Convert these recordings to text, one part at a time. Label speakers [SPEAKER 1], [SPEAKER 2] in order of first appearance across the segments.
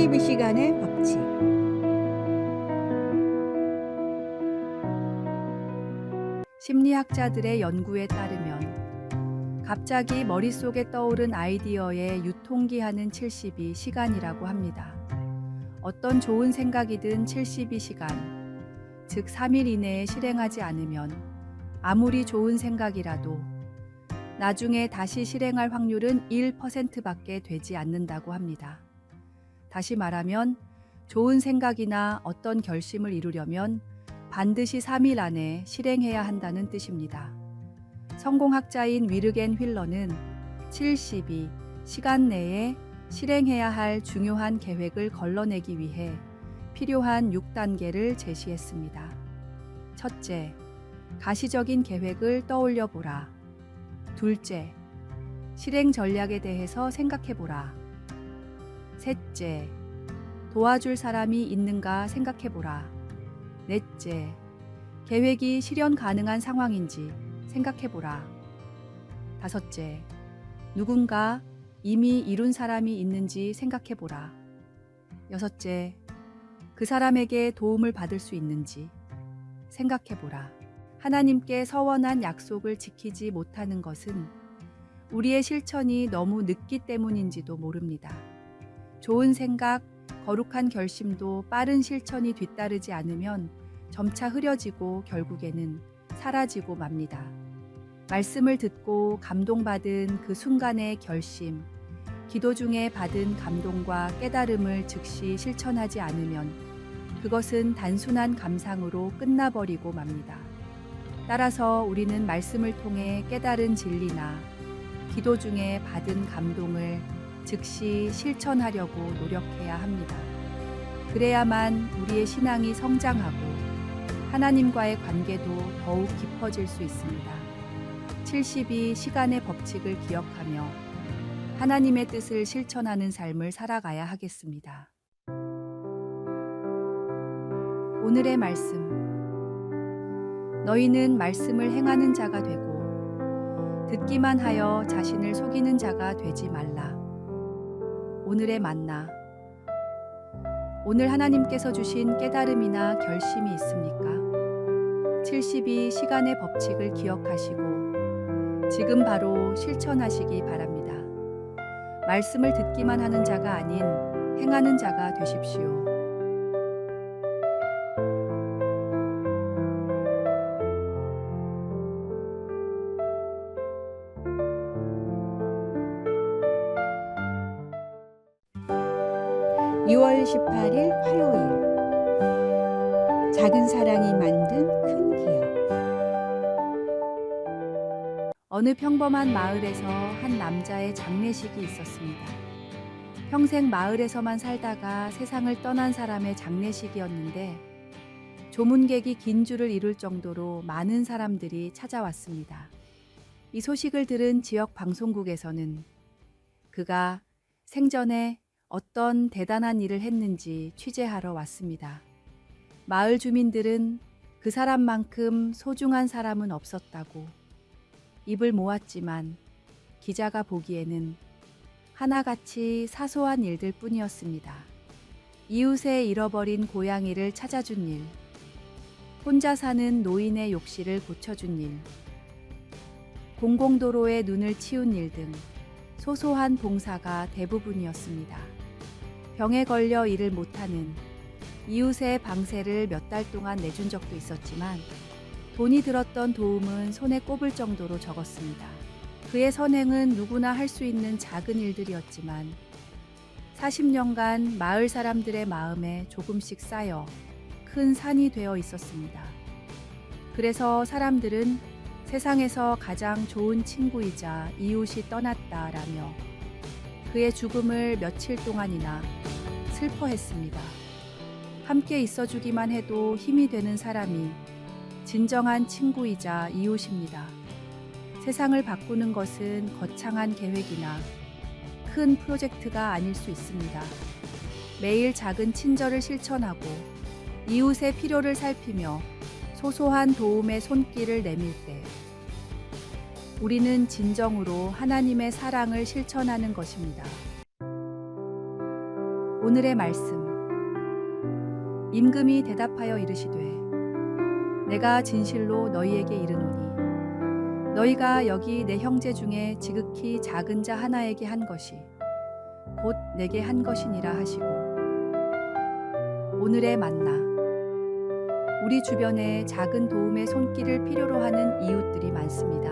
[SPEAKER 1] 72시간의 법칙.
[SPEAKER 2] 심리학자들의 연구에 따르면 갑자기 머릿속에 떠오른 아이디어의 유통기한은 72시간이라고 합니다. 어떤 좋은 생각이든 72시간, 즉 3일 이내에 실행하지 않으면 아무리 좋은 생각이라도 나중에 다시 실행할 확률은 1%밖에 되지 않는다고 합니다. 다시 말하면 좋은 생각이나 어떤 결심을 이루려면 반드시 3일 안에 실행해야 한다는 뜻입니다. 성공학자인 위르겐 휠러는 72시간 내에 실행해야 할 중요한 계획을 걸러내기 위해 필요한 6단계를 제시했습니다. 첫째, 가시적인 계획을 떠올려 보라. 둘째, 실행 전략에 대해서 생각해 보라. 셋째, 도와줄 사람이 있는가 생각해 보라. 넷째, 계획이 실현 가능한 상황인지 생각해 보라. 다섯째, 누군가 이미 이룬 사람이 있는지 생각해 보라. 여섯째, 그 사람에게 도움을 받을 수 있는지 생각해 보라. 하나님께 서원한 약속을 지키지 못하는 것은 우리의 실천이 너무 늦기 때문인지도 모릅니다. 좋은 생각, 거룩한 결심도 빠른 실천이 뒤따르지 않으면 점차 흐려지고 결국에는 사라지고 맙니다. 말씀을 듣고 감동받은 그 순간의 결심, 기도 중에 받은 감동과 깨달음을 즉시 실천하지 않으면 그것은 단순한 감상으로 끝나버리고 맙니다. 따라서 우리는 말씀을 통해 깨달은 진리나 기도 중에 받은 감동을 즉시 실천하려고 노력해야 합니다. 그래야만 우리의 신앙이 성장하고 하나님과의 관계도 더욱 깊어질 수 있습니다. 72시간의 법칙을 기억하며 하나님의 뜻을 실천하는 삶을 살아가야 하겠습니다. 오늘의 말씀. 너희는 말씀을 행하는 자가 되고 듣기만 하여 자신을 속이는 자가 되지 말라. 오늘의 만나. 오늘 하나님께서 주신 깨달음이나 결심이 있습니까? 72시간의 법칙을 기억하시고 지금 바로 실천하시기 바랍니다. 말씀을 듣기만 하는 자가 아닌 행하는 자가 되십시오.
[SPEAKER 1] (6월 18일) 화요일. 작은 사랑이 만든 큰 기억.
[SPEAKER 2] 어느 평범한 마을에서 한 남자의 장례식이 있었습니다. 평생 마을에서만 살다가 세상을 떠난 사람의 장례식이었는데 조문객이 긴 줄을 이룰 정도로 많은 사람들이 찾아왔습니다. 이 소식을 들은 지역 방송국에서는 그가 생전에 어떤 대단한 일을 했는지 취재하러 왔습니다. 마을 주민들은 그 사람만큼 소중한 사람은 없었다고 입을 모았지만 기자가 보기에는 하나같이 사소한 일들 뿐이었습니다. 이웃의 잃어버린 고양이를 찾아준 일, 혼자 사는 노인의 욕실을 고쳐준 일, 공공도로에 눈을 치운 일 등 소소한 봉사가 대부분이었습니다. 병에 걸려 일을 못하는 이웃의 방세를 몇 달 동안 내준 적도 있었지만 돈이 들었던 도움은 손에 꼽을 정도로 적었습니다. 그의 선행은 누구나 할 수 있는 작은 일들이었지만 40년간 마을 사람들의 마음에 조금씩 쌓여 큰 산이 되어 있었습니다. 그래서 사람들은 세상에서 가장 좋은 친구이자 이웃이 떠났다라며 그의 죽음을 며칠 동안이나 슬퍼했습니다. 함께 있어주기만 해도 힘이 되는 사람이 진정한 친구이자 이웃입니다. 세상을 바꾸는 것은 거창한 계획이나 큰 프로젝트가 아닐 수 있습니다. 매일 작은 친절을 실천하고 이웃의 필요를 살피며 소소한 도움의 손길을 내밀 때 우리는 진정으로 하나님의 사랑을 실천하는 것입니다. 오늘의 말씀. 임금이 대답하여 이르시되 내가 진실로 너희에게 이르노니 너희가 여기 내 형제 중에 지극히 작은 자 하나에게 한 것이 곧 내게 한 것이니라 하시고. 오늘의 만나. 우리 주변에 작은 도움의 손길을 필요로 하는 이웃들이 많습니다.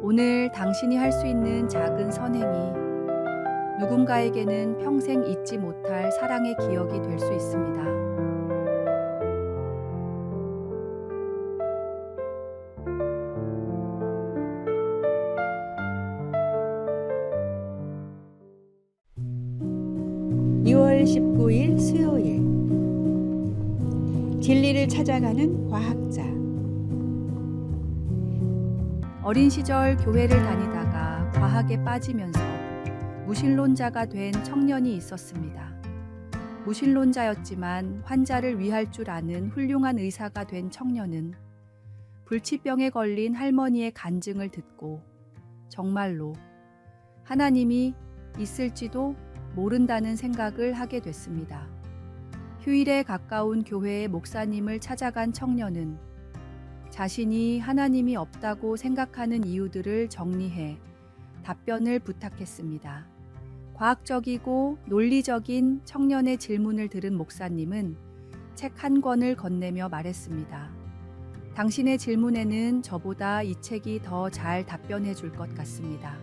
[SPEAKER 2] 오늘 당신이 할 수 있는 작은 선행이 누군가에게는 평생 잊지 못할 사랑의 기억이 될 수 있습니다.
[SPEAKER 1] (2월 19일) 수요일. 진리를 찾아가는 과학자.
[SPEAKER 2] 어린 시절 교회를 다니다가 과학에 빠지면서 무신론자가 된 청년이 있었습니다. 무신론자였지만 환자를 위할 줄 아는 훌륭한 의사가 된 청년은 불치병에 걸린 할머니의 간증을 듣고 정말로 하나님이 있을지도 모른다는 생각을 하게 됐습니다. 휴일에 가까운 교회의 목사님을 찾아간 청년은 자신이 하나님이 없다고 생각하는 이유들을 정리해 답변을 부탁했습니다. 과학적이고 논리적인 청년의 질문을 들은 목사님은 책 한 권을 건네며 말했습니다. 당신의 질문에는 저보다 이 책이 더 잘 답변해 줄 것 같습니다.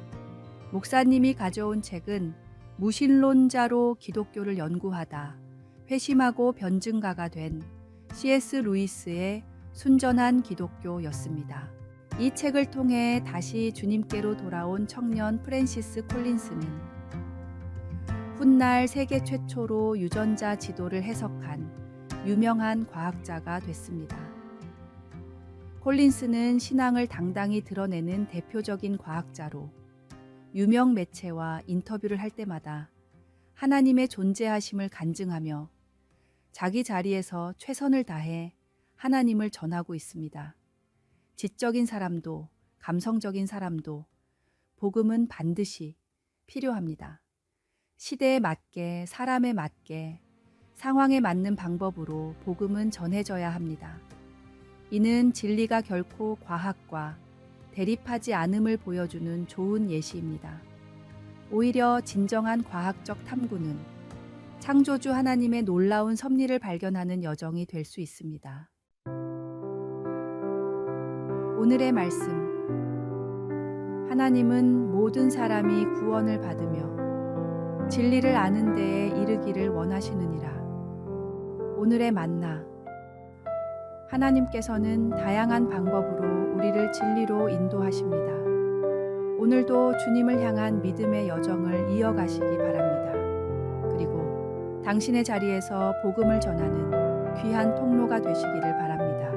[SPEAKER 2] 목사님이 가져온 책은 무신론자로 기독교를 연구하다 회심하고 변증가가 된 C.S. 루이스의 순전한 기독교였습니다. 이 책을 통해 다시 주님께로 돌아온 청년 프랜시스 콜린스는 훗날 세계 최초로 유전자 지도를 해석한 유명한 과학자가 됐습니다. 콜린스는 신앙을 당당히 드러내는 대표적인 과학자로 유명 매체와 인터뷰를 할 때마다 하나님의 존재하심을 간증하며 자기 자리에서 최선을 다해 하나님을 전하고 있습니다. 지적인 사람도 감성적인 사람도 복음은 반드시 필요합니다. 시대에 맞게 사람에 맞게 상황에 맞는 방법으로 복음은 전해져야 합니다. 이는 진리가 결코 과학과 대립하지 않음을 보여주는 좋은 예시입니다. 오히려 진정한 과학적 탐구는 창조주 하나님의 놀라운 섭리를 발견하는 여정이 될 수 있습니다. 오늘의 말씀. 하나님은 모든 사람이 구원을 받으며 진리를 아는 데에 이르기를 원하시느니라. 오늘의 만나. 하나님께서는 다양한 방법으로 우리를 진리로 인도하십니다. 오늘도 주님을 향한 믿음의 여정을 이어가시기 바랍니다. 그리고 당신의 자리에서 복음을 전하는 귀한 통로가 되시기를 바랍니다.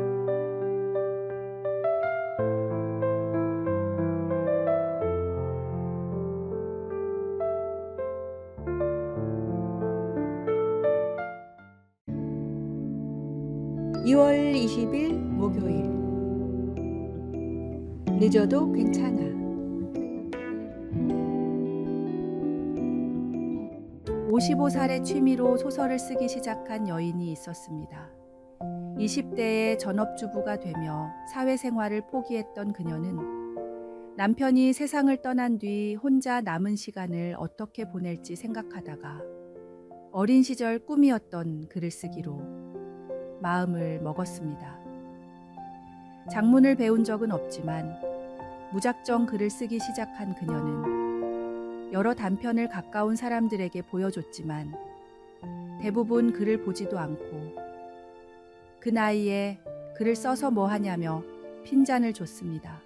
[SPEAKER 1] (2월 20일) 목요일. 늦어도 괜찮아.
[SPEAKER 2] 55살의 취미로 소설을 쓰기 시작한 여인이 있었습니다. 20대에 전업주부가 되며 사회생활을 포기했던 그녀는 남편이 세상을 떠난 뒤 혼자 남은 시간을 어떻게 보낼지 생각하다가 어린 시절 꿈이었던 글을 쓰기로 마음을 먹었습니다. 작문을 배운 적은 없지만 무작정 글을 쓰기 시작한 그녀는 여러 단편을 가까운 사람들에게 보여줬지만 대부분 글을 보지도 않고 그 나이에 글을 써서 뭐 하냐며 핀잔을 줬습니다.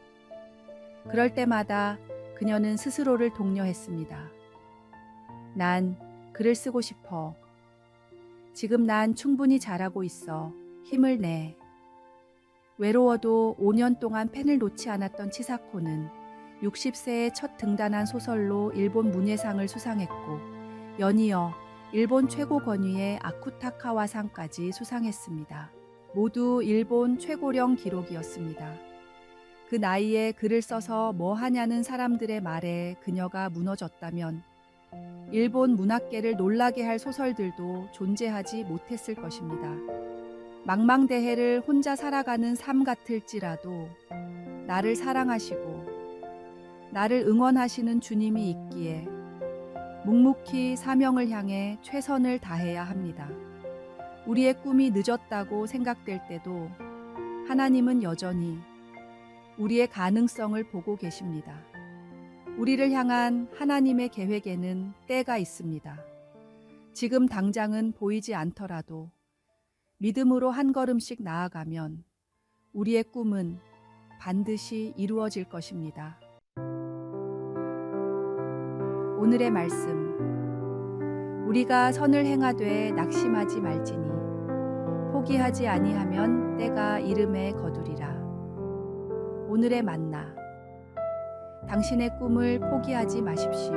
[SPEAKER 2] 그럴 때마다 그녀는 스스로를 독려했습니다. 난 글을 쓰고 싶어. 지금 난 충분히 잘하고 있어. 힘을 내. 외로워도 5년 동안 펜을 놓지 않았던 치사코는 60세에 첫 등단한 소설로 일본 문예상을 수상했고 연이어 일본 최고 권위의 아쿠타카와상까지 수상했습니다. 모두 일본 최고령 기록이었습니다. 그 나이에 글을 써서 뭐 하냐는 사람들의 말에 그녀가 무너졌다면 일본 문학계를 놀라게 할 소설들도 존재하지 못했을 것입니다. 망망대해를 혼자 살아가는 삶 같을지라도 나를 사랑하시고 나를 응원하시는 주님이 있기에 묵묵히 사명을 향해 최선을 다해야 합니다. 우리의 꿈이 늦었다고 생각될 때도 하나님은 여전히 우리의 가능성을 보고 계십니다. 우리를 향한 하나님의 계획에는 때가 있습니다. 지금 당장은 보이지 않더라도 믿음으로 한 걸음씩 나아가면 우리의 꿈은 반드시 이루어질 것입니다. 오늘의 말씀. 우리가 선을 행하되 낙심하지 말지니 포기하지 아니하면 때가 이름에 거두리라. 오늘의 만나. 당신의 꿈을 포기하지 마십시오.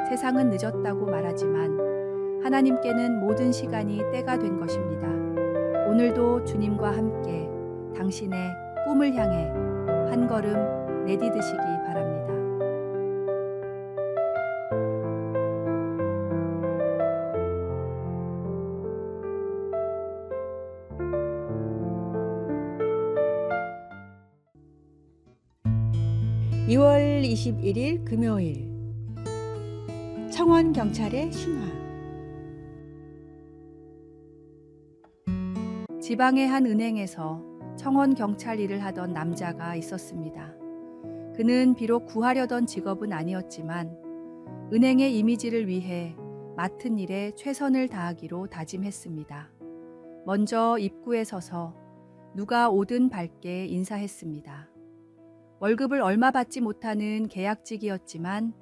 [SPEAKER 2] 세상은 늦었다고 말하지만 하나님께는 모든 시간이 때가 된 것입니다. 오늘도 주님과 함께 당신의 꿈을 향해 한 걸음 내디드시기 바랍니다.
[SPEAKER 1] (2월 21일) 금요일 청원경찰의 신화.
[SPEAKER 2] 지방의 한 은행에서 청원 경찰 일을 하던 남자가 있었습니다. 그는 비록 구하려던 직업은 아니었지만 은행의 이미지를 위해 맡은 일에 최선을 다하기로 다짐했습니다. 먼저 입구에 서서 누가 오든 밝게 인사했습니다. 월급을 얼마 받지 못하는 계약직이었지만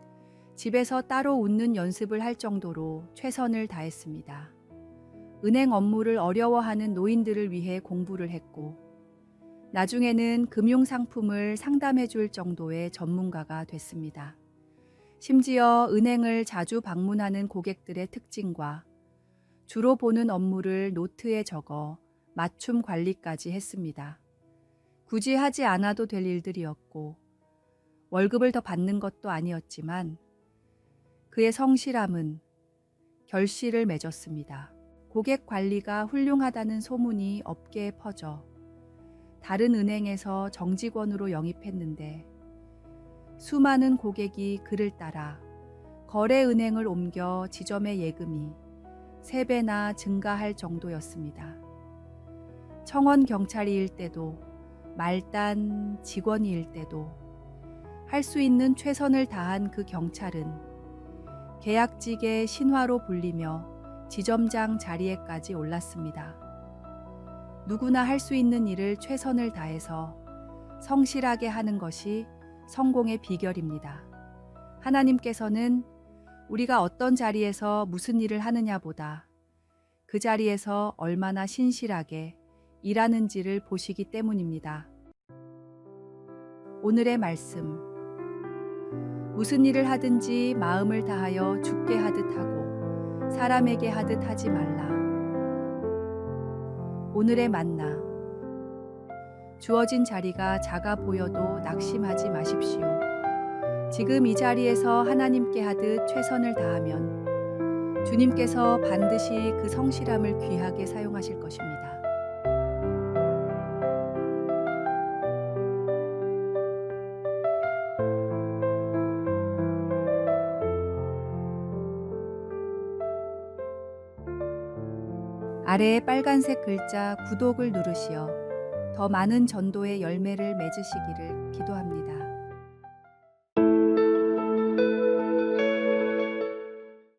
[SPEAKER 2] 집에서 따로 웃는 연습을 할 정도로 최선을 다했습니다. 은행 업무를 어려워하는 노인들을 위해 공부를 했고 나중에는 금융상품을 상담해 줄 정도의 전문가가 됐습니다. 심지어 은행을 자주 방문하는 고객들의 특징과 주로 보는 업무를 노트에 적어 맞춤 관리까지 했습니다. 굳이 하지 않아도 될 일들이었고 월급을 더 받는 것도 아니었지만 그의 성실함은 결실을 맺었습니다. 고객 관리가 훌륭하다는 소문이 업계에 퍼져 다른 은행에서 정직원으로 영입했는데 수많은 고객이 그를 따라 거래은행을 옮겨 지점의 예금이 3배나 증가할 정도였습니다. 청원 경찰이일 때도 말단 직원이일 때도 할 수 있는 최선을 다한 그 경찰은 계약직의 신화로 불리며 지점장 자리에까지 올랐습니다. 누구나 할 수 있는 일을 최선을 다해서 성실하게 하는 것이 성공의 비결입니다. 하나님께서는 우리가 어떤 자리에서 무슨 일을 하느냐보다 그 자리에서 얼마나 신실하게 일하는지를 보시기 때문입니다. 오늘의 말씀. 무슨 일을 하든지 마음을 다하여 주께 하듯 하고 사람에게 하듯 하지 말라. 오늘의 만나. 주어진 자리가 작아 보여도 낙심하지 마십시오. 지금 이 자리에서 하나님께 하듯 최선을 다하면 주님께서 반드시 그 성실함을 귀하게 사용하실 것입니다. 아래에 빨간색 글자 구독을 누르시어 더 많은 전도의 열매를 맺으시기를 기도합니다.